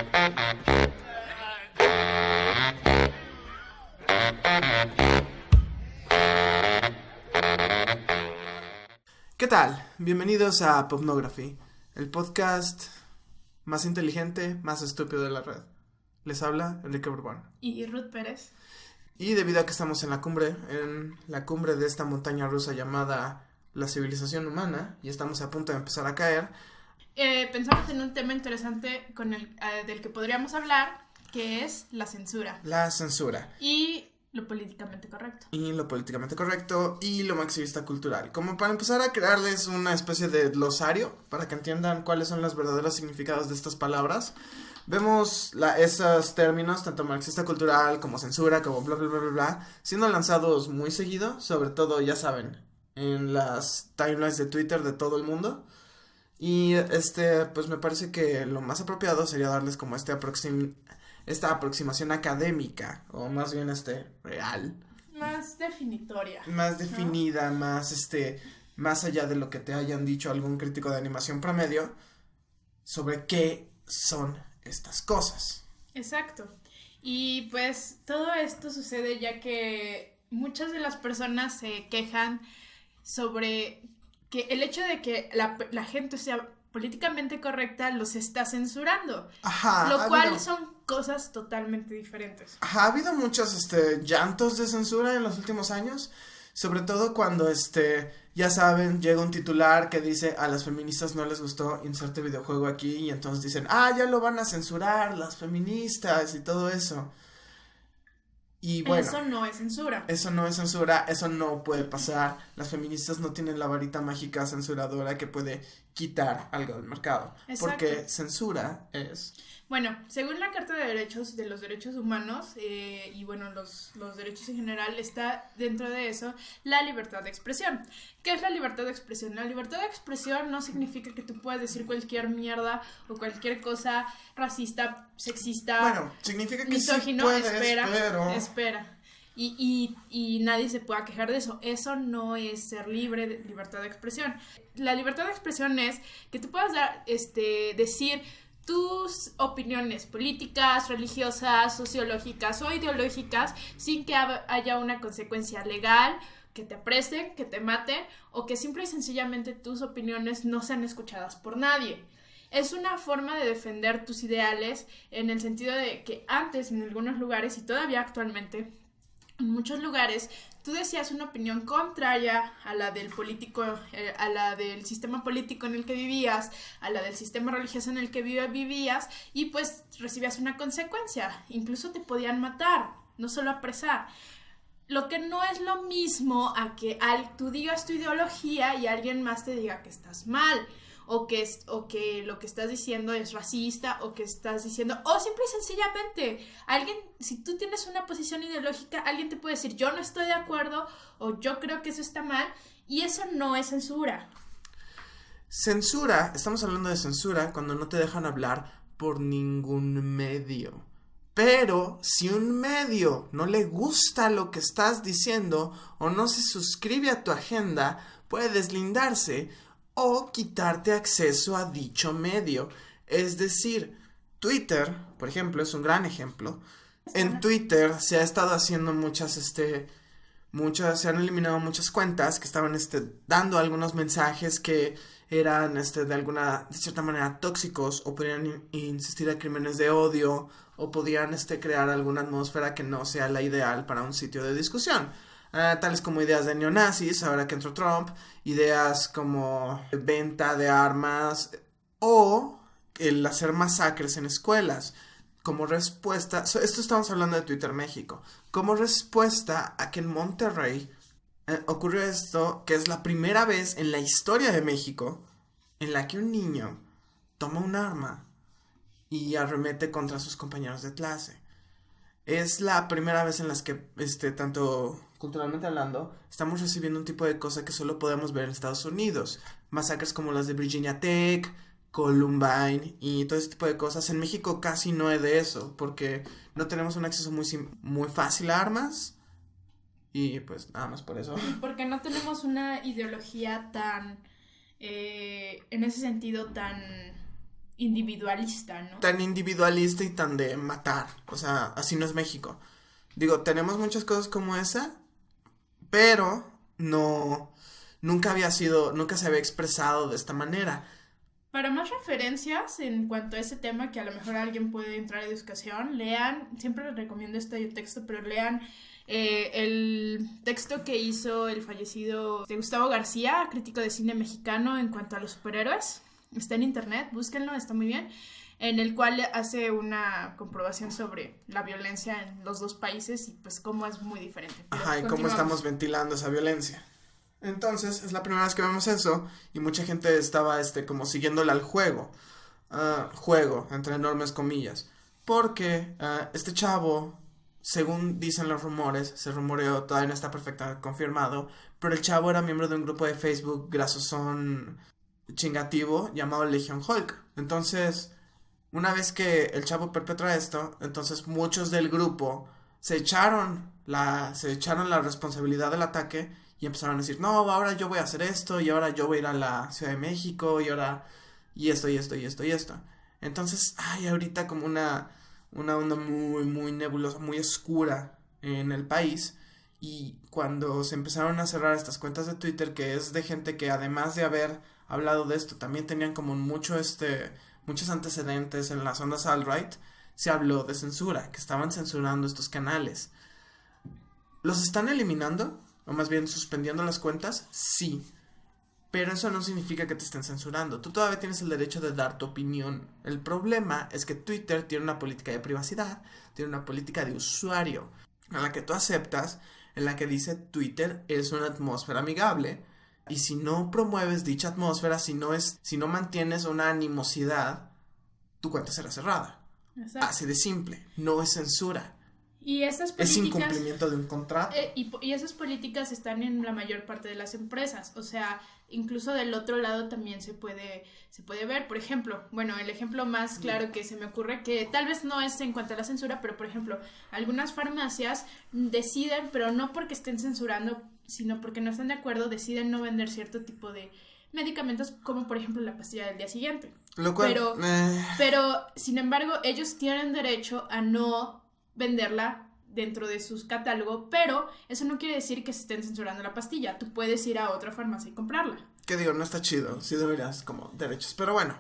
¿Qué tal? Bienvenidos a Popnography, el podcast más inteligente, más estúpido de la red. Les habla Enrique Borbón. Y Ruth Pérez. Y debido a que estamos en la cumbre de esta montaña rusa llamada la civilización humana, y estamos a punto de empezar a caer, pensamos en un tema interesante del que podríamos hablar, que es la censura. La censura. Y lo políticamente correcto. Y lo políticamente correcto y lo marxista cultural. Como para empezar a crearles una especie de glosario para que entiendan cuáles son los verdaderos significados de estas palabras. Vemos esos términos, tanto marxista cultural como censura, como bla bla bla bla bla, siendo lanzados muy seguido, sobre todo, ya saben, en las timelines de Twitter de todo el mundo. Y pues me parece que lo más apropiado sería darles como esta aproximación académica, o más bien real. Más definitoria. Más definida, ¿no? Más allá de lo que te hayan dicho algún crítico de animación promedio sobre qué son estas cosas. Exacto. Y pues todo esto sucede ya que muchas de las personas se quejan sobre que el hecho de que la gente sea políticamente correcta los está censurando. Ajá. Lo cual son cosas totalmente diferentes. Ajá, ha habido muchos llantos de censura en los últimos años, sobre todo cuando ya saben, llega un titular que dice a las feministas no les gustó inserte videojuego aquí, y entonces dicen, ya lo van a censurar las feministas y todo eso. Y bueno, eso no es censura. Eso no es censura, eso no puede pasar. Las feministas no tienen la varita mágica censuradora que puede quitar algo del mercado. Exacto. Porque censura es... Bueno, según la Carta de los Derechos Humanos, y bueno, los derechos en general, está dentro de eso la libertad de expresión. ¿Qué es la libertad de expresión? La libertad de expresión no significa que tú puedas decir cualquier mierda o cualquier cosa racista, sexista, bueno, significa que misógino. Sí puedes, espera. Y nadie se pueda quejar de eso. Eso no es ser libre de libertad de expresión. La libertad de expresión es que tú puedas decir tus opiniones políticas, religiosas, sociológicas o ideológicas sin que haya una consecuencia legal, que te apresten, que te maten o que simple y sencillamente tus opiniones no sean escuchadas por nadie. Es una forma de defender tus ideales en el sentido de que antes en algunos lugares y todavía actualmente en muchos lugares tú decías una opinión contraria a la del político, a la del sistema político en el que vivías, a la del sistema religioso en el que vivías, y pues recibías una consecuencia. Incluso te podían matar, no solo apresar. Lo que no es lo mismo a que tú digas tu ideología y alguien más te diga que estás mal, o que lo que estás diciendo es racista, o que estás diciendo, o simple y sencillamente, si tú tienes una posición ideológica, alguien te puede decir, yo no estoy de acuerdo, o yo creo que eso está mal, y eso no es censura. Estamos hablando de censura cuando no te dejan hablar por ningún medio. Pero si un medio no le gusta lo que estás diciendo, o no se suscribe a tu agenda, puede deslindarse o quitarte acceso a dicho medio. Es decir, Twitter, por ejemplo, es un gran ejemplo. En Twitter se ha estado haciendo se han eliminado muchas cuentas que estaban dando algunos mensajes que eran de cierta manera tóxicos, o podían insistir a crímenes de odio, o podían crear alguna atmósfera que no sea la ideal para un sitio de discusión. Tales como ideas de neonazis, ahora que entró Trump, ideas como venta de armas o el hacer masacres en escuelas. Como respuesta, esto estamos hablando de Twitter México, como respuesta a que en Monterrey ocurrió esto, que es la primera vez en la historia de México en la que un niño toma un arma y arremete contra sus compañeros de clase. Es la primera vez en las que, tanto culturalmente hablando, estamos recibiendo un tipo de cosa que solo podemos ver en Estados Unidos. Masacres como las de Virginia Tech, Columbine y todo ese tipo de cosas. En México casi no hay de eso, porque no tenemos un acceso muy fácil a armas. Y pues nada más por eso. Y porque no tenemos una ideología tan, en ese sentido, tan individualista, ¿no? Tan individualista y tan de matar. O sea, así no es México. Digo, tenemos muchas cosas como esa, pero nunca se había expresado de esta manera. Para más referencias en cuanto a ese tema, que a lo mejor alguien puede entrar a discusión, lean, siempre les recomiendo este texto, pero lean el texto que hizo el fallecido de Gustavo García, crítico de cine mexicano, en cuanto a los superhéroes. Está en internet, búsquenlo, está muy bien. En el cual hace una comprobación sobre la violencia en los dos países y pues cómo es muy diferente. Pero ajá, y cómo estamos ventilando esa violencia. Entonces, es la primera vez que vemos eso y mucha gente estaba como siguiéndole al juego. Juego, entre enormes comillas. Porque este chavo, según dicen los rumores, se rumoreó, todavía no está perfectamente confirmado, pero el chavo era miembro de un grupo de Facebook grasosón chingativo llamado Legion Hulk. Entonces, una vez que el chavo perpetra esto, entonces muchos del grupo se echaron la responsabilidad del ataque y empezaron a decir, no, ahora yo voy a hacer esto, y ahora yo voy a ir a la Ciudad de México, y ahora, y esto. Entonces, hay ahorita como una onda muy, muy nebulosa, muy oscura en el país, y cuando se empezaron a cerrar estas cuentas de Twitter, que es de gente que además de haber hablado de esto, también tenían como muchos antecedentes en las ondas alt-right, se habló de censura, que estaban censurando estos canales. ¿Los están eliminando? O más bien suspendiendo las cuentas, sí. Pero eso no significa que te estén censurando. Tú todavía tienes el derecho de dar tu opinión. El problema es que Twitter tiene una política de privacidad, tiene una política de usuario, en la que tú aceptas, en la que dice Twitter es una atmósfera amigable. Y si no promueves dicha atmósfera, si no mantienes una animosidad, tu cuenta será cerrada. Exacto. Así de simple. No es censura. Y estas políticas, es incumplimiento de un contrato. Y esas políticas están en la mayor parte de las empresas. O sea, incluso del otro lado también se puede ver. Por ejemplo, bueno, el ejemplo más claro que se me ocurre, que tal vez no es en cuanto a la censura, pero por ejemplo, algunas farmacias deciden, pero no porque estén censurando, sino porque no están de acuerdo, deciden no vender cierto tipo de medicamentos, como por ejemplo la pastilla del día siguiente. Lo cual, pero sin embargo, ellos tienen derecho a no venderla dentro de sus catálogos, pero eso no quiere decir que se estén censurando la pastilla. Tú puedes ir a otra farmacia y comprarla. Que digo, no está chido, sí deberías como derechos, pero bueno.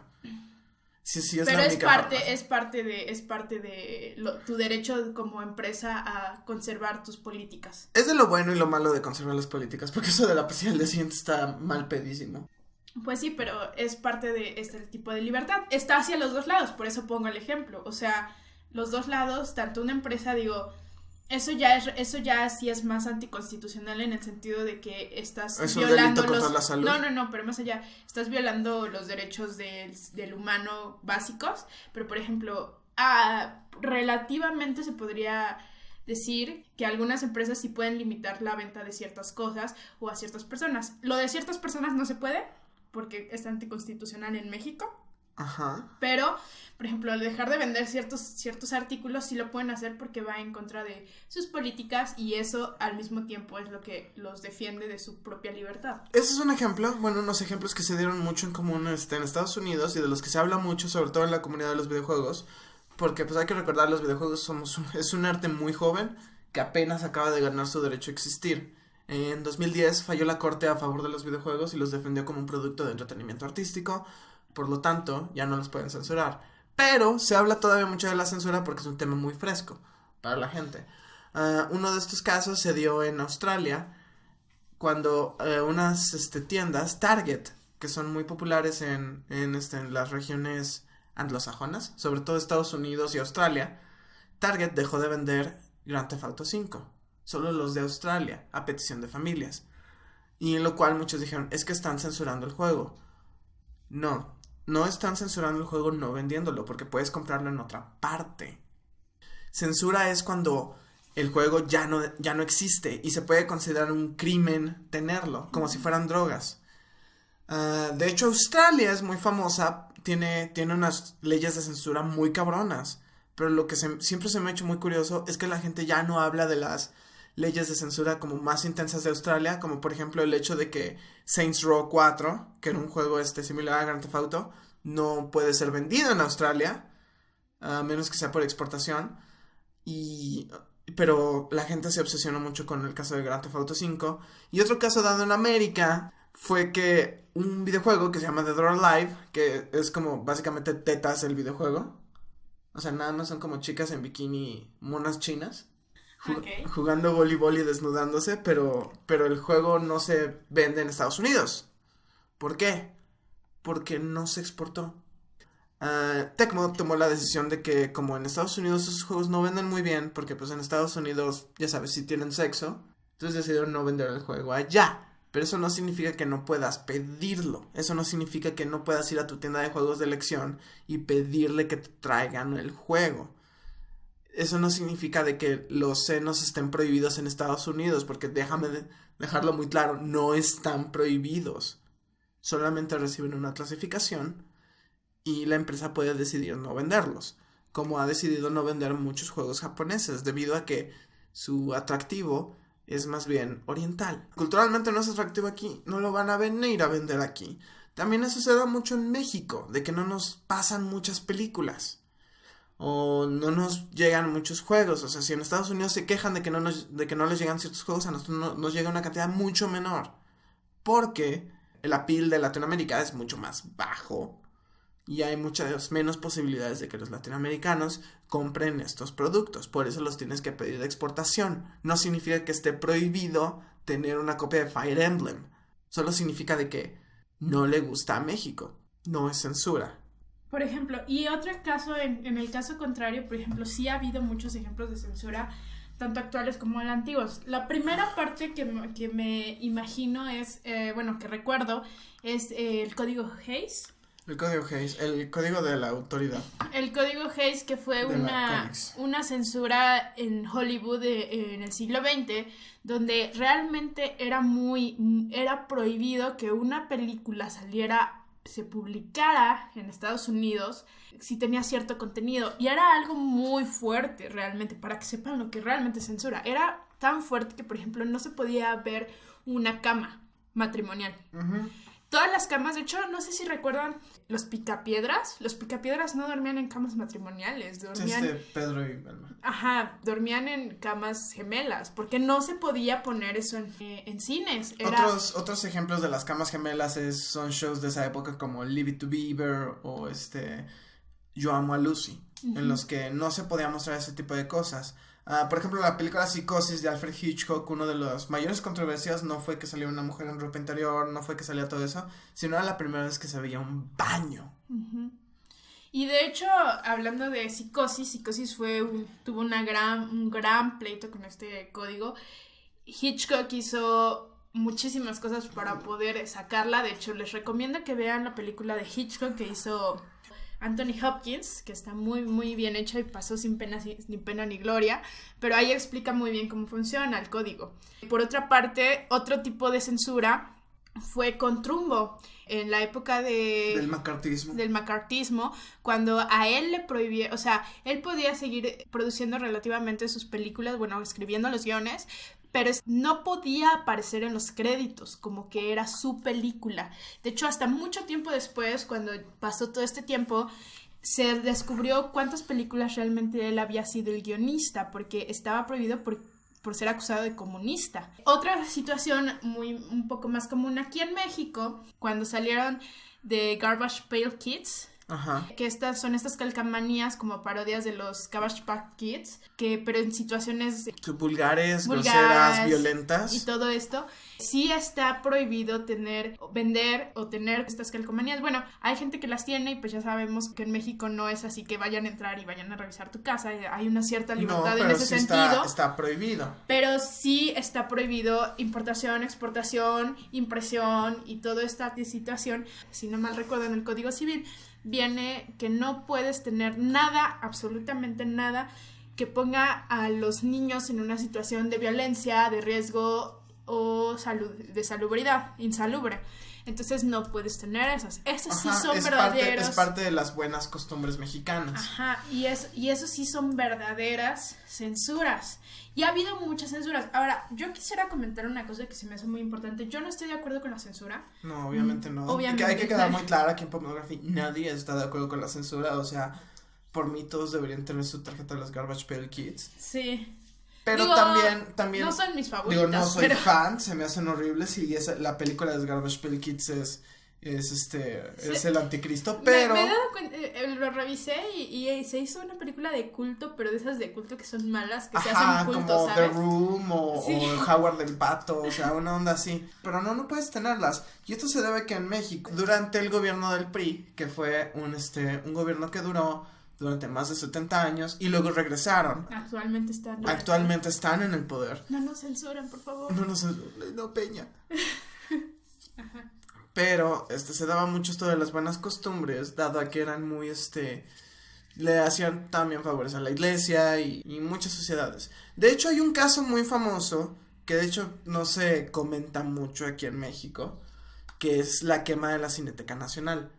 Sí, es pero la es única parte de tu derecho como empresa a conservar tus políticas. Es de lo bueno y lo malo de conservar las políticas, porque eso de la pastilla del día siguiente está mal pedísimo. Pues sí, pero es parte de este tipo de libertad. Está hacia los dos lados, por eso pongo el ejemplo. O sea, los dos lados, tanto una empresa, digo, eso ya sí es más anticonstitucional en el sentido de que estás violando la salud. No, pero más allá, estás violando los derechos del humano básicos, pero por ejemplo, relativamente se podría decir que algunas empresas sí pueden limitar la venta de ciertas cosas o a ciertas personas. Lo de ciertas personas no se puede porque es anticonstitucional en México. Ajá. Pero, por ejemplo, al dejar de vender ciertos artículos sí lo pueden hacer porque va en contra de sus políticas y eso al mismo tiempo es lo que los defiende de su propia libertad. Ese es un ejemplo, bueno, unos ejemplos que se dieron mucho en común en Estados Unidos y de los que se habla mucho, sobre todo en la comunidad de los videojuegos, porque pues hay que recordar, los videojuegos es un arte muy joven que apenas acaba de ganar su derecho a existir. En 2010 falló la corte a favor de los videojuegos y los defendió como un producto de entretenimiento artístico. Por lo tanto, ya no los pueden censurar. Pero se habla todavía mucho de la censura porque es un tema muy fresco para la gente. Uno de estos casos se dio en Australia cuando unas tiendas, Target, que son muy populares en las regiones anglosajonas, sobre todo Estados Unidos y Australia, Target dejó de vender Grand Theft Auto 5. Solo los de Australia, a petición de familias. Y en lo cual muchos dijeron, es que están censurando el juego. No están censurando el juego no vendiéndolo, porque puedes comprarlo en otra parte. Censura es cuando el juego ya no existe y se puede considerar un crimen tenerlo, como si fueran drogas. De hecho, Australia es muy famosa, tiene unas leyes de censura muy cabronas, pero lo que siempre se me ha hecho muy curioso es que la gente ya no habla de las leyes de censura como más intensas de Australia, como por ejemplo el hecho de que Saints Row 4, que era un juego similar a Grand Theft Auto, no puede ser vendido en Australia, a menos que sea por exportación. Pero la gente se obsesionó mucho con el caso de Grand Theft Auto 5. Y otro caso dado en América fue que un videojuego que se llama Dead or Alive, que es como básicamente tetas el videojuego. O sea, nada más son como chicas en bikini, monas chinas, jugando voleibol y desnudándose, pero el juego no se vende en Estados Unidos. ¿Por qué? Porque no se exportó. Tecmo tomó la decisión de que como en Estados Unidos esos juegos no venden muy bien, porque pues en Estados Unidos, ya sabes, si tienen sexo, entonces decidieron no vender el juego allá. Pero eso no significa que no puedas pedirlo. Eso no significa que no puedas ir a tu tienda de juegos de elección y pedirle que te traigan el juego. Eso no significa de que los senos estén prohibidos en Estados Unidos, porque déjame dejarlo muy claro, no están prohibidos. Solamente reciben una clasificación y la empresa puede decidir no venderlos, como ha decidido no vender muchos juegos japoneses, debido a que su atractivo es más bien oriental. Culturalmente no es atractivo aquí, no lo van a venir a vender aquí. También eso se da mucho en México, de que no nos pasan muchas películas, o no nos llegan muchos juegos. O sea, si en Estados Unidos se quejan de que no les llegan ciertos juegos, a nosotros nos llega una cantidad mucho menor, porque el appeal de Latinoamérica es mucho más bajo y hay muchas menos posibilidades de que los latinoamericanos compren estos productos. Por eso los tienes que pedir de exportación. No significa que esté prohibido tener una copia de Fire Emblem. Solo significa de que no le gusta a México. No es censura. Por ejemplo, y otro caso, en el caso contrario, por ejemplo, sí ha habido muchos ejemplos de censura, tanto actuales como antiguos. La primera parte que me imagino es, que recuerdo, es el código Hays. El código Hays, el código de la autoridad. El código Hays, que fue una censura en Hollywood en el siglo XX, donde realmente era prohibido que una película se publicara en Estados Unidos si tenía cierto contenido. Y era algo muy fuerte realmente, para que sepan lo que realmente es censura. Era tan fuerte que, por ejemplo, no se podía ver una cama matrimonial. Uh-huh. Todas las camas, de hecho, no sé si recuerdan los Picapiedras. Los Picapiedras no dormían en camas matrimoniales, dormían... Pedro y Belma. Ajá, dormían en camas gemelas, porque no se podía poner eso en cines. Otros ejemplos de las camas gemelas son shows de esa época como Leave It to Beaver o Yo Amo a Lucy, uh-huh, en los que no se podía mostrar ese tipo de cosas. Por ejemplo, la película Psicosis de Alfred Hitchcock, una de las mayores controversias no fue que saliera una mujer en ropa interior, no fue que salía todo eso, sino era la primera vez que se veía un baño. Uh-huh. Y de hecho, hablando de Psicosis tuvo un gran pleito con este código. Hitchcock hizo muchísimas cosas para poder sacarla. De hecho, les recomiendo que vean la película de Hitchcock que hizo Anthony Hopkins, que está muy, muy bien hecha y pasó sin pena ni gloria, pero ahí explica muy bien cómo funciona el código. Por otra parte, otro tipo de censura fue con Trumbo, en la época del macartismo, cuando a él le prohibía, o sea, él podía seguir produciendo relativamente sus películas, escribiendo los guiones, pero no podía aparecer en los créditos, como que era su película. De hecho, hasta mucho tiempo después, cuando pasó todo este tiempo, se descubrió cuántas películas realmente él había sido el guionista, porque estaba prohibido por ser acusado de comunista. Otra situación un poco más común aquí en México, cuando salieron de Garbage Pail Kids, ajá, que son estas calcamanías como parodias de los Cabbage Patch Kids, pero en situaciones vulgares, groseras, violentas. Y todo esto, sí está prohibido vender o tener estas calcomanías. Bueno, hay gente que las tiene y pues ya sabemos que en México no es así que vayan a entrar y vayan a revisar tu casa. Hay una cierta libertad en ese sentido. Está prohibido. Pero sí está prohibido importación, exportación, impresión y toda esta situación. Si no mal recuerdo, en el Código Civil viene que no puedes tener nada, absolutamente nada, que ponga a los niños en una situación de violencia, de riesgo o de salubridad, insalubre. entonces no puedes tener esas. Esas sí Ajá, son es verdaderos. es parte de las buenas costumbres mexicanas. Ajá, y eso sí son verdaderas censuras. Y ha habido muchas censuras. Ahora, yo quisiera comentar una cosa que se me hace muy importante. Yo no estoy de acuerdo con la censura. No, obviamente no. Obviamente. Hay que quedar muy claro que en Pornography nadie está de acuerdo con la censura. O sea, por mí todos deberían tener su tarjeta de los Garbage Pail Kids. Sí. Pero Digo, también. No son mis favoritas. Digo, no soy pero... fan, se me hacen horribles. Y la película de los Garbage Pail Kids es el anticristo, pero... Me he dado cuenta, lo revisé y se hizo una película de culto, pero de esas de culto que son malas, que se hacen culto, como ¿sabes? The Room Sí. o Howard el Pato, o sea, una onda así. Pero no puedes tenerlas. Y esto se debe que en México, durante el gobierno del PRI, que fue un gobierno que duró durante más de 70 años, y luego regresaron. Actualmente están en el poder. No nos censuren, por favor. No, Peña. Ajá. Pero, se daba mucho esto de las buenas costumbres, dado a que eran muy, le hacían también favores a la iglesia y muchas sociedades. De hecho, hay un caso muy famoso, que de hecho no se comenta mucho aquí en México, que es la quema de la Cineteca Nacional.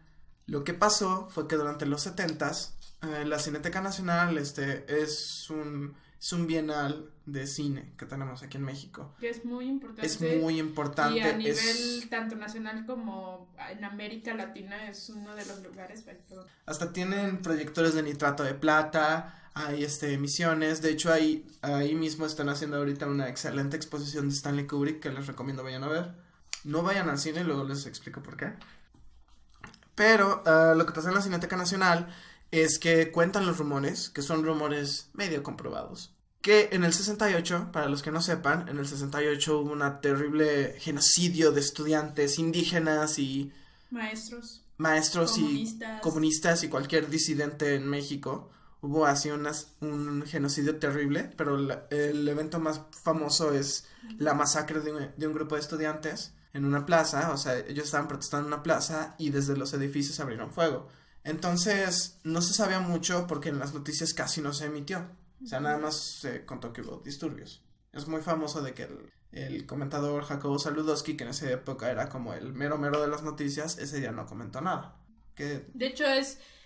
Lo que pasó fue que durante los 70s, la Cineteca Nacional, es un bienal de cine que tenemos aquí en México. Que es muy importante. Es muy importante. Y a nivel tanto nacional como en América Latina es uno de los lugares. Hasta tienen proyectores de nitrato de plata, hay emisiones. De hecho, ahí mismo están haciendo ahorita una excelente exposición de Stanley Kubrick que les recomiendo vayan a ver. No vayan al cine, luego les explico por qué. Pero lo que pasa en la Cineteca Nacional es que cuentan los rumores, que son rumores medio comprobados, que en el 68, para los que no sepan, en el 68 hubo una terrible genocidio de estudiantes indígenas y maestros comunistas y cualquier disidente en México. Hubo así un genocidio terrible, pero el evento más famoso es la masacre de un grupo de estudiantes en una plaza. O sea, ellos estaban protestando en una plaza y desde los edificios abrieron fuego. Entonces, no se sabía mucho porque en las noticias casi no se emitió. O sea, nada más se contó que hubo disturbios. Es muy famoso de que el comentador Jacobo Saludowski, que en esa época era como el mero de las noticias, ese día no comentó nada. De hecho,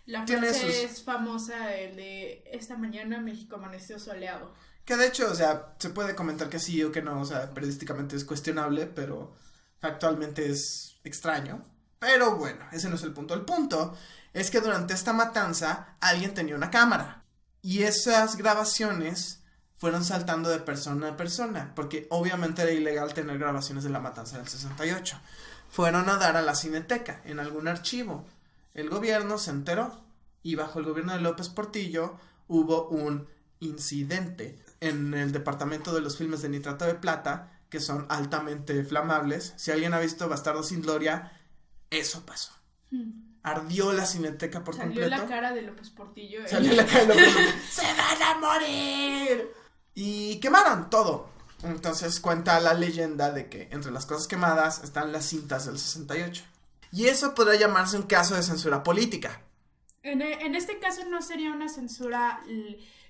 la frase es famosa, el de esta mañana México amaneció soleado. Que de hecho, o sea, se puede comentar que sí o que no, o sea, periodísticamente es cuestionable, pero factualmente es extraño. Pero bueno, ese no es el punto. El punto es que durante esta matanza alguien tenía una cámara y esas grabaciones fueron saltando de persona a persona, porque obviamente era ilegal tener grabaciones de la matanza del 68. Fueron a dar a la Cineteca en algún archivo. El gobierno se enteró y bajo el gobierno de López Portillo hubo un incidente en el departamento de los filmes de nitrato de plata, que son altamente flamables. Si alguien ha visto Bastardos sin Gloria, eso pasó. Ardió la Cineteca por completo. Salió la cara de López Portillo. Salió la cara de López Portillo. ¡Se van a morir! Y quemaron todo. Entonces cuenta la leyenda de que entre las cosas quemadas están las cintas del 68. Y eso podría llamarse un caso de censura política. En este caso no sería una censura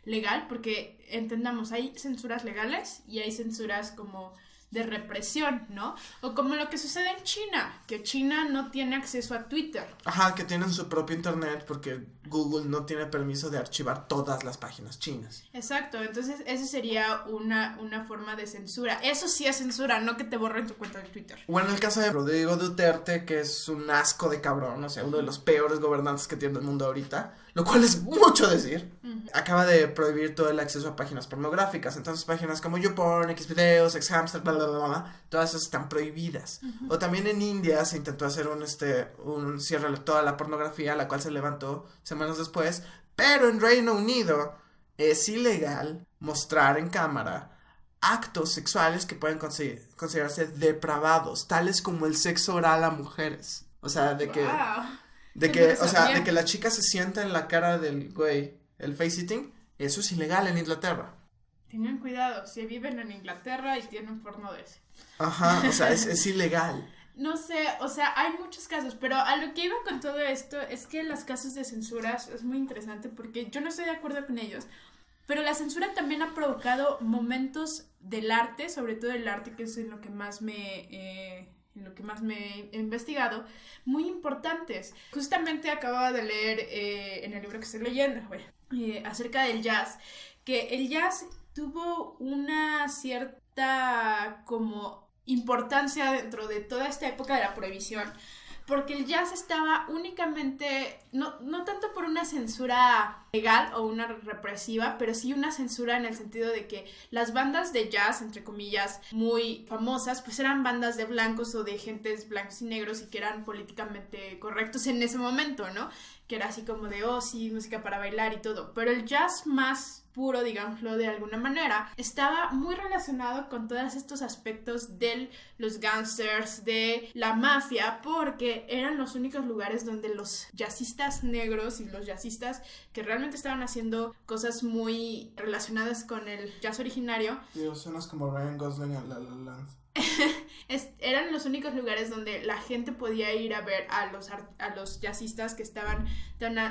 legal, porque entendamos, hay censuras legales y hay censuras como de represión, ¿no? O como lo que sucede en China, que China no tiene acceso a Twitter. Ajá, que tienen su propio internet porque Google no tiene permiso de archivar todas las páginas chinas. Exacto, entonces eso sería una forma de censura. Eso sí es censura, no que te borren tu cuenta de Twitter. Bueno, el caso de Rodrigo Duterte, que es un asco de cabrón, o sea, uno de los peores gobernantes que tiene el mundo ahorita, lo cual es mucho decir, acaba de prohibir todo el acceso a páginas pornográficas. Entonces páginas como YouPorn, Xvideos, Xhamster, bla, bla, bla, bla, todas esas están prohibidas. O también en India se intentó hacer un cierre de toda la pornografía, la cual se levantó semanas después, pero en Reino Unido es ilegal mostrar en cámara actos sexuales que pueden considerarse depravados, tales como el sexo oral a mujeres. O sea, de que la chica se sienta en la cara del güey, el face sitting, eso es ilegal en Inglaterra. Tengan cuidado, si viven en Inglaterra y tienen porno de ese. Ajá, o sea, es ilegal. No sé, o sea, hay muchos casos, pero a lo que iba con todo esto es que los casos de censuras es muy interesante porque yo no estoy de acuerdo con ellos, pero la censura también ha provocado momentos del arte, sobre todo el arte, que es en lo que más me en lo que más me he investigado, muy importantes. Justamente acababa de leer en el libro que estoy leyendo, acerca del jazz, que el jazz tuvo una cierta como importancia dentro de toda esta época de la prohibición, porque el jazz estaba únicamente, no tanto por una censura legal o una represiva, pero sí una censura en el sentido de que las bandas de jazz, entre comillas, muy famosas, pues eran bandas de blancos o de gentes blancos y negros y que eran políticamente correctos en ese momento, ¿no? Que era así como de, oh, sí, música para bailar y todo. Pero el jazz más puro, digámoslo de alguna manera, estaba muy relacionado con todos estos aspectos de los gangsters, de la mafia, porque eran los únicos lugares donde los jazzistas negros y los jazzistas que realmente estaban haciendo cosas muy relacionadas con el jazz originario. Dios, suenas como Ryan Gosling en La La Land. Eran los únicos lugares donde la gente podía ir a ver a los jazzistas que estaban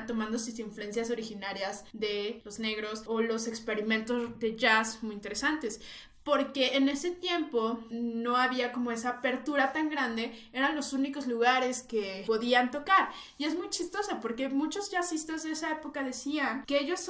tomando sus influencias originarias de los negros o los experimentos de jazz muy interesantes. Porque en ese tiempo no había como esa apertura tan grande, eran los únicos lugares que podían tocar. Y es muy chistoso porque muchos jazzistas de esa época decían que ellos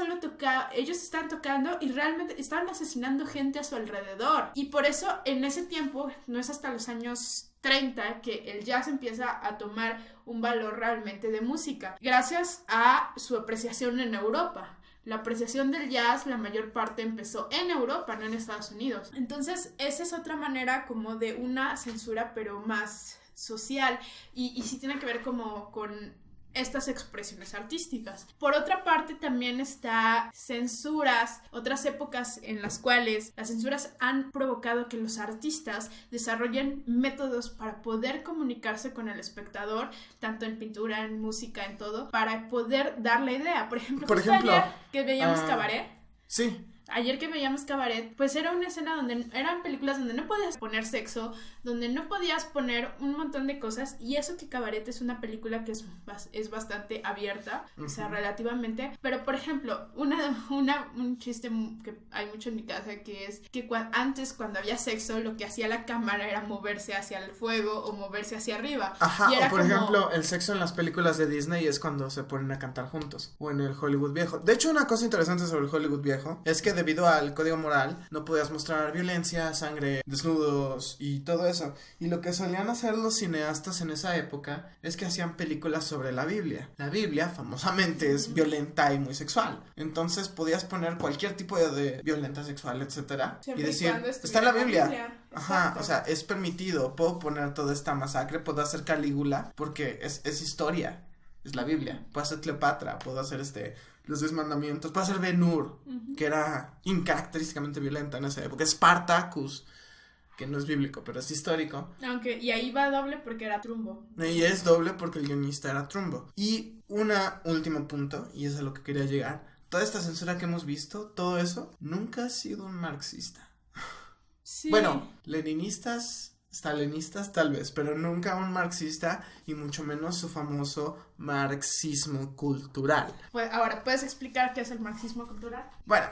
ellos estaban tocando y realmente estaban asesinando gente a su alrededor. Y por eso en ese tiempo, no es hasta los años 30 que el jazz empieza a tomar un valor realmente de música, gracias a su apreciación en Europa. La apreciación del jazz, la mayor parte empezó en Europa, no en Estados Unidos. Entonces, esa es otra manera como de una censura, pero más social. Y sí tiene que ver como con estas expresiones artísticas. Por otra parte, también está censuras, otras épocas en las cuales las censuras han provocado que los artistas desarrollen métodos para poder comunicarse con el espectador, tanto en pintura, en música, en todo, para poder dar la idea. Por ejemplo, ayer que veíamos Cabaret. Sí. Ayer que veíamos Cabaret, pues era una escena donde eran películas donde no podías poner sexo, donde no podías poner un montón de cosas, y eso que Cabaret es una película que es bastante abierta, o sea, relativamente, pero por ejemplo, un chiste que hay mucho en mi casa, que es que antes cuando había sexo, lo que hacía la cámara era moverse hacia el fuego o moverse hacia arriba. Ajá, y era o por ejemplo, el sexo en las películas de Disney es cuando se ponen a cantar juntos, o en el Hollywood viejo. De hecho, una cosa interesante sobre el Hollywood viejo es que debido al código moral no podías mostrar violencia, sangre, desnudos y todo eso. Y lo que solían hacer los cineastas en esa época es que hacían películas sobre la Biblia. La Biblia famosamente es violenta y muy sexual. Entonces podías poner cualquier tipo de violenta sexual, etcétera, y decir, está en la Biblia. Ajá, o sea, es permitido, puedo poner toda esta masacre, puedo hacer Calígula porque es historia, es la Biblia. Puedo hacer Cleopatra, puedo hacer los 10 mandamientos, puede ser Ben-Hur, que era incaracterísticamente violenta en esa época, Spartacus, que no es bíblico, pero es histórico. Y ahí va doble porque era Trumbo. Y es doble porque el guionista era Trumbo. Y un último punto, y es a lo que quería llegar, toda esta censura que hemos visto, todo eso, nunca ha sido un marxista. Sí. Bueno, leninistas, stalinistas tal vez, pero nunca un marxista y mucho menos su famoso marxismo cultural. Pues ahora, ¿puedes explicar qué es el marxismo cultural? Bueno,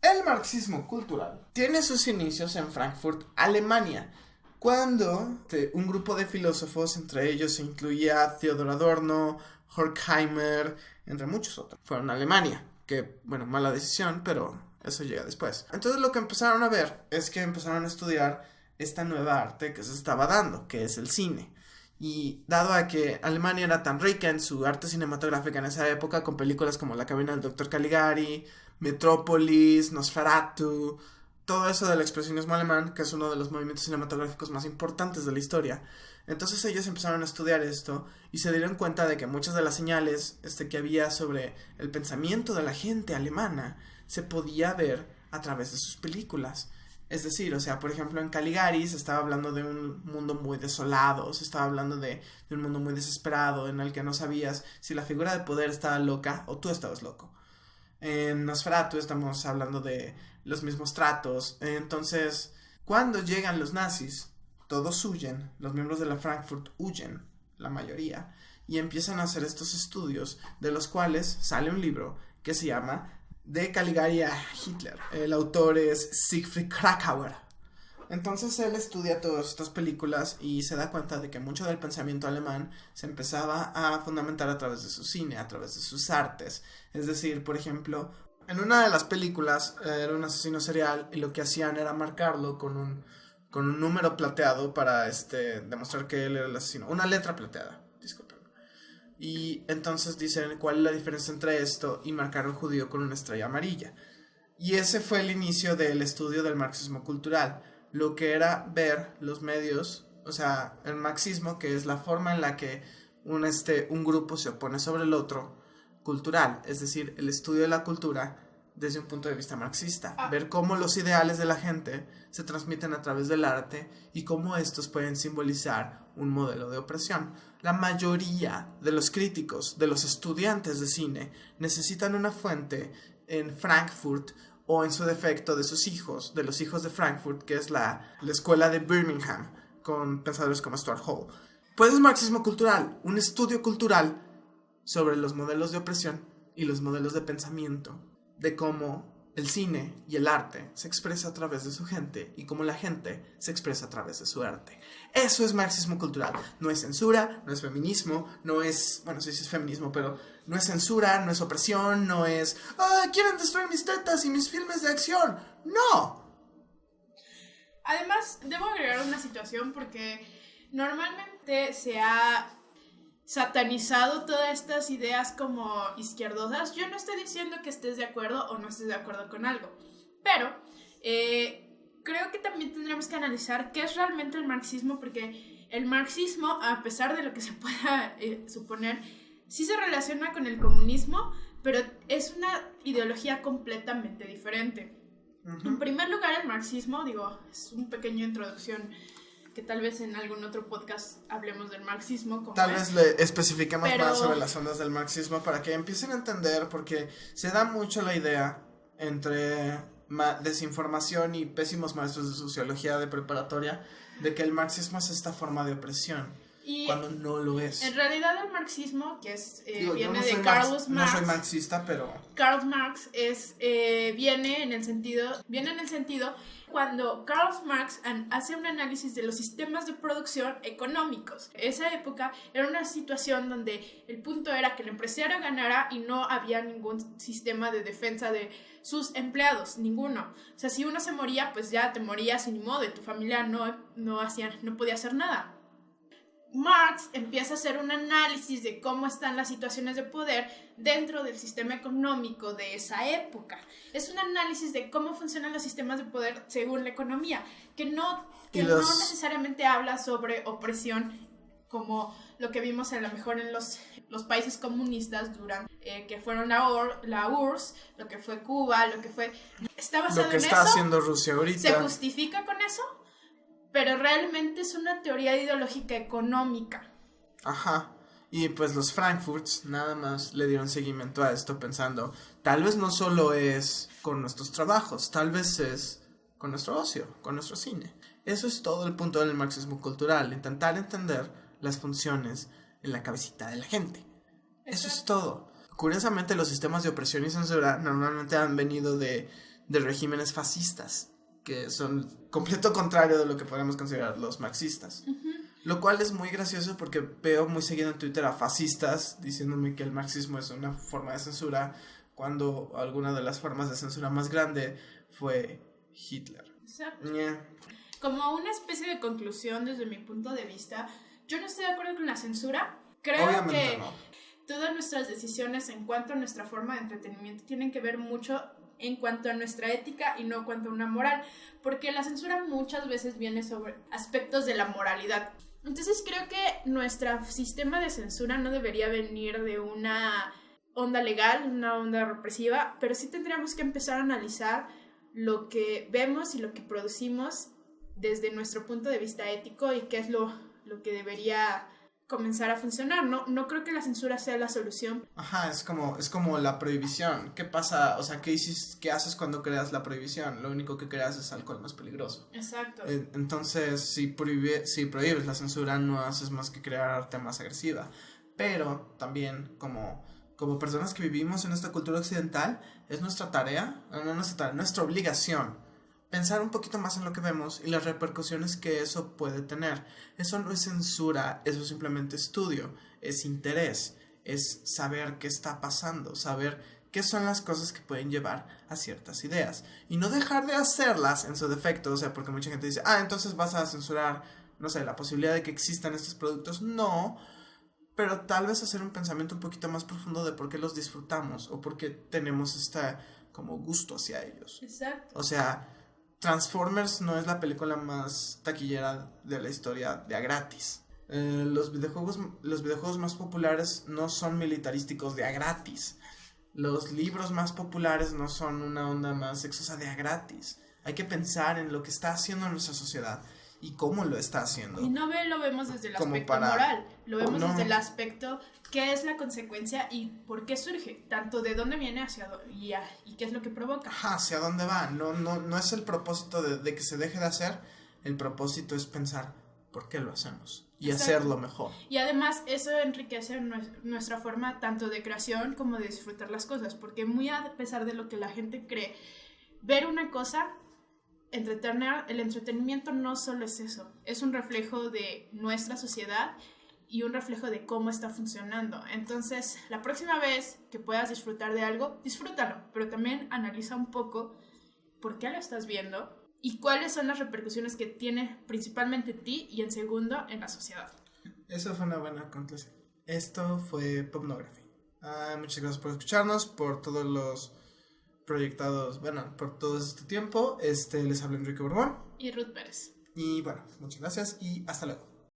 el marxismo cultural tiene sus inicios en Frankfurt, Alemania, cuando un grupo de filósofos, entre ellos se incluía Theodor Adorno, Horkheimer, entre muchos otros, fueron a Alemania, que, bueno, mala decisión, pero eso llega después. Entonces lo que empezaron a ver es que empezaron a estudiar esta nueva arte que se estaba dando, que es el cine. Y dado a que Alemania era tan rica en su arte cinematográfica en esa época, con películas como La cabina del Dr. Caligari, Metrópolis, Nosferatu, todo eso del expresionismo alemán, que es uno de los movimientos cinematográficos más importantes de la historia. Entonces ellos empezaron a estudiar esto y se dieron cuenta de que muchas de las señales que había sobre el pensamiento de la gente alemana se podía ver a través de sus películas. Es decir, o sea, por ejemplo, en Caligari se estaba hablando de un mundo muy desolado, se estaba hablando de un mundo muy desesperado, en el que no sabías si la figura de poder estaba loca o tú estabas loco. En Nosferatu estamos hablando de los mismos tratos. Entonces, cuando llegan los nazis, todos huyen, los miembros de la Frankfurt huyen, la mayoría, y empiezan a hacer estos estudios, de los cuales sale un libro que se llama De Caligari a Hitler. El autor es Siegfried Kracauer. Entonces él estudia todas estas películas y se da cuenta de que mucho del pensamiento alemán se empezaba a fundamentar a través de su cine, a través de sus artes. Es decir, por ejemplo, en una de las películas era un asesino serial y lo que hacían era marcarlo con un número plateado para demostrar que él era el asesino. Una letra plateada, disculpen. Y entonces dicen cuál es la diferencia entre esto y marcar a un judío con una estrella amarilla. Y ese fue el inicio del estudio del marxismo cultural. Lo que era ver los medios, o sea, el marxismo, que es la forma en la que un grupo se opone sobre el otro, cultural, es decir, el estudio de la cultura desde un punto de vista marxista. Ver cómo los ideales de la gente se transmiten a través del arte y cómo estos pueden simbolizar un modelo de opresión. La mayoría de los críticos, de los estudiantes de cine, necesitan una fuente en Frankfurt o en su defecto de sus hijos, de los hijos de Frankfurt, que es la escuela de Birmingham, con pensadores como Stuart Hall. Pues es marxismo cultural, un estudio cultural sobre los modelos de opresión y los modelos de pensamiento, de cómo el cine y el arte se expresa a través de su gente y cómo la gente se expresa a través de su arte. Eso es marxismo cultural. No es censura, no es feminismo, no es... Bueno, sí es feminismo, pero no es censura, no es opresión, no es... ¡Quieren destruir mis tetas y mis filmes de acción! ¡No! Además, debo agregar una situación porque normalmente se ha satanizado todas estas ideas como izquierdosas. Yo no estoy diciendo que estés de acuerdo o no estés de acuerdo con algo, pero creo que también tendremos que analizar qué es realmente el marxismo, porque el marxismo, a pesar de lo que se pueda suponer, sí se relaciona con el comunismo, pero es una ideología completamente diferente. Uh-huh. En primer lugar, el marxismo, es una pequeña introducción que tal vez en algún otro podcast hablemos del marxismo. Tal vez le especifiquemos más sobre las ondas del marxismo para que empiecen a entender, porque se da mucho la idea entre desinformación y pésimos maestros de sociología de preparatoria de que el marxismo es esta forma de opresión, cuando no lo es. En realidad el marxismo, que es viene de Karl Marx. No soy marxista, pero... Karl Marx viene en el sentido cuando Karl Marx hace un análisis de los sistemas de producción económicos. Esa época era una situación donde el punto era que el empresario ganara y no había ningún sistema de defensa de sus empleados, ninguno. O sea, si uno se moría, pues ya te morías y ni modo, tu familia no podía hacer nada. Marx empieza a hacer un análisis de cómo están las situaciones de poder dentro del sistema económico de esa época. Es un análisis de cómo funcionan los sistemas de poder según la economía, que no necesariamente habla sobre opresión como lo que vimos a lo mejor en los países comunistas durante que fueron la URSS, lo que fue Cuba, lo que fue... Está basado en eso. Lo que está haciendo Rusia ahorita. ¿Se justifica con eso? Pero realmente es una teoría ideológica económica. Ajá. Y pues los Frankfurts nada más le dieron seguimiento a esto pensando, tal vez no solo es con nuestros trabajos, tal vez es con nuestro ocio, con nuestro cine. Eso es todo el punto del marxismo cultural, intentar entender las funciones en la cabecita de la gente. Eso es todo. Curiosamente, los sistemas de opresión y censura normalmente han venido de regímenes fascistas, que son completo contrario de lo que podemos considerar los marxistas. Uh-huh. Lo cual es muy gracioso porque veo muy seguido en Twitter a fascistas diciéndome que el marxismo es una forma de censura, cuando alguna de las formas de censura más grande fue Hitler. Exacto. Yeah. Como una especie de conclusión desde mi punto de vista, yo no estoy de acuerdo con la censura. Creo Obviamente que no. Todas nuestras decisiones en cuanto a nuestra forma de entretenimiento tienen que ver mucho en cuanto a nuestra ética y no en cuanto a una moral, porque la censura muchas veces viene sobre aspectos de la moralidad. Entonces creo que nuestro sistema de censura no debería venir de una onda legal, una onda represiva, pero sí tendríamos que empezar a analizar lo que vemos y lo que producimos desde nuestro punto de vista ético y qué es lo que debería comenzar a funcionar. No creo que la censura sea la solución. Ajá, es como la prohibición. ¿Qué pasa? O sea, ¿qué haces cuando creas la prohibición? Lo único que creas es alcohol más peligroso. Exacto. Entonces, si prohíbes la censura, no haces más que crear arte más agresiva. Pero también, como personas que vivimos en esta cultura occidental, es nuestra tarea, nuestra obligación, pensar un poquito más en lo que vemos y las repercusiones que eso puede tener. Eso no es censura, eso es simplemente estudio, es interés, es saber qué está pasando, saber qué son las cosas que pueden llevar a ciertas ideas. Y no dejar de hacerlas en su defecto, o sea, porque mucha gente dice, entonces vas a censurar, no sé, la posibilidad de que existan estos productos. No, pero tal vez hacer un pensamiento un poquito más profundo de por qué los disfrutamos o por qué tenemos como gusto hacia ellos. Exacto. O sea, Transformers no es la película más taquillera de la historia de a gratis. Los videojuegos más populares no son militarísticos de a gratis. Los libros más populares no son una onda más sexosa de a gratis. Hay que pensar en lo que está haciendo nuestra sociedad y cómo lo está haciendo. Y no lo vemos desde el aspecto moral, lo vemos desde el aspecto qué es la consecuencia y por qué surge, tanto de dónde viene y qué es lo que provoca. Hacia dónde va. No es el propósito de que se deje de hacer, el propósito es pensar por qué lo hacemos y hacerlo mejor. Y además eso enriquece nuestra forma tanto de creación como de disfrutar las cosas, porque muy a pesar de lo que la gente cree, ver una cosa... el entretenimiento no solo es eso, es un reflejo de nuestra sociedad y un reflejo de cómo está funcionando. Entonces, la próxima vez que puedas disfrutar de algo, disfrútalo, pero también analiza un poco por qué lo estás viendo y cuáles son las repercusiones que tiene principalmente en ti y en segundo en la sociedad. Eso fue una buena conclusión. Esto fue Popnography. Muchas gracias por escucharnos, por todos los proyectados, por todo este tiempo. Les habla Enrique Borbón y Ruth Pérez. y muchas gracias y hasta luego.